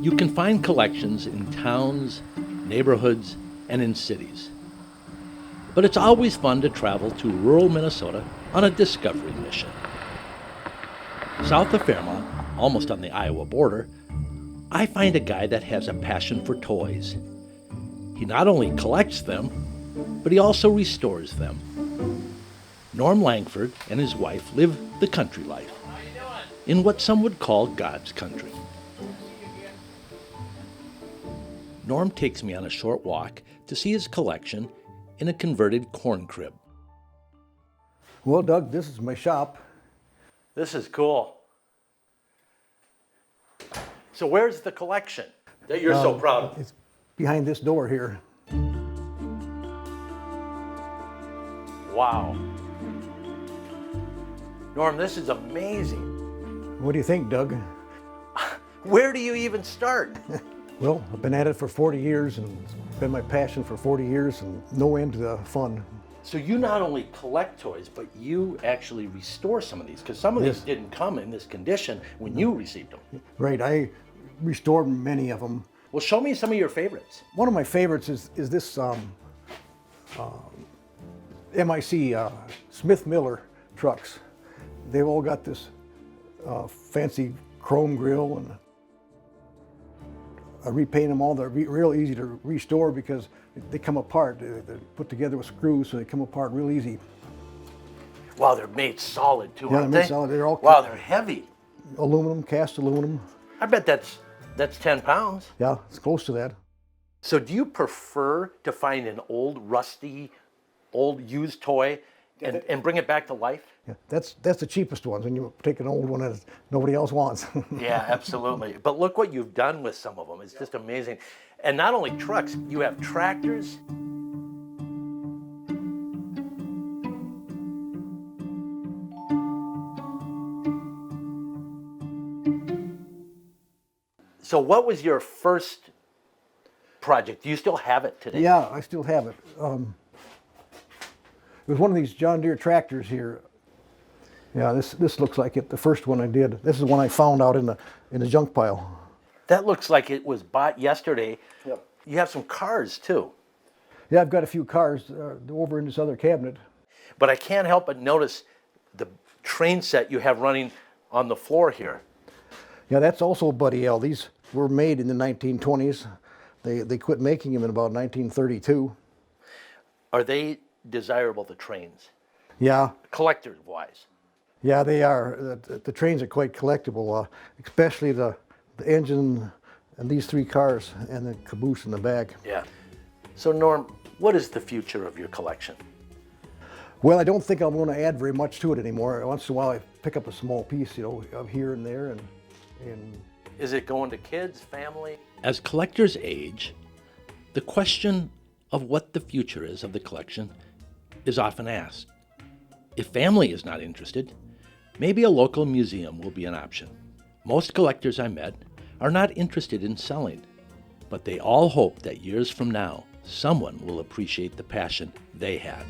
You can find collections in towns, neighborhoods, and in cities. But it's always fun to travel to rural Minnesota on a discovery mission. South of Fairmont, almost on the Iowa border, I find a guy that has a passion for toys. He not only collects them, but he also restores them. Norm Langford and his wife live the country life in what some would call God's country. Norm takes me on a short walk to see his collection in a converted corn crib. Well, Doug, this is my shop. This is cool. So where's the collection that you're so proud of? It's behind this door here. Wow. Norm, this is amazing. What do you think, Doug? Where do you even start? Well, I've been at it for 40 years, and it's been my passion for 40 years, and no end to fun. So you not only collect toys, but you actually restore some of these, because some of these Yes. didn't come in this condition when you received them. Right, I restored many of them. Well, show me some of your favorites. One of my favorites is this MIC Smith Miller trucks. They've all got this fancy chrome grille, and I repaint them all. They're real easy to restore because they come apart. They're put together with screws, so they come apart real easy. Wow, they're made solid too, Yeah, aren't they're they? made solid. They're all Wow, they're heavy. aluminum, cast aluminum. I bet that's 10 pounds. Yeah, it's close to that. So do you prefer to find an old, rusty, old used toy and bring it back to life? Yeah, that's the cheapest ones, and you take an old one that nobody else wants. Yeah, absolutely. But look what you've done with some of them. It's just amazing. And not only trucks, you have tractors. So what was your first project? Do you still have it today? Yeah, I still have it. It was one of these John Deere tractors here. Yeah, this looks like it. The first one I did. This is one I found out in the junk pile. That looks like it was bought yesterday. Yep. You have some cars too. Yeah, I've got a few cars over in this other cabinet. But I can't help but notice the train set you have running on the floor here. Yeah, that's also Buddy L. These were made in the 1920s. They quit making them in about 1932. Are they desirable, the trains, Yeah, collector-wise? yeah, they are. The trains are quite collectible, especially the engine and these three cars and the caboose in the back. Yeah. So Norm, what is the future of your collection? Well, I don't think I'm going to add very much to it anymore. Once in a while, I pick up a small piece, of here and there, and Is it going to kids, family? As collectors age, the question of what the future is of the collection is often asked. If family is not interested, maybe a local museum will be an option. Most collectors I met are not interested in selling, but they all hope that years from now, someone will appreciate the passion they had.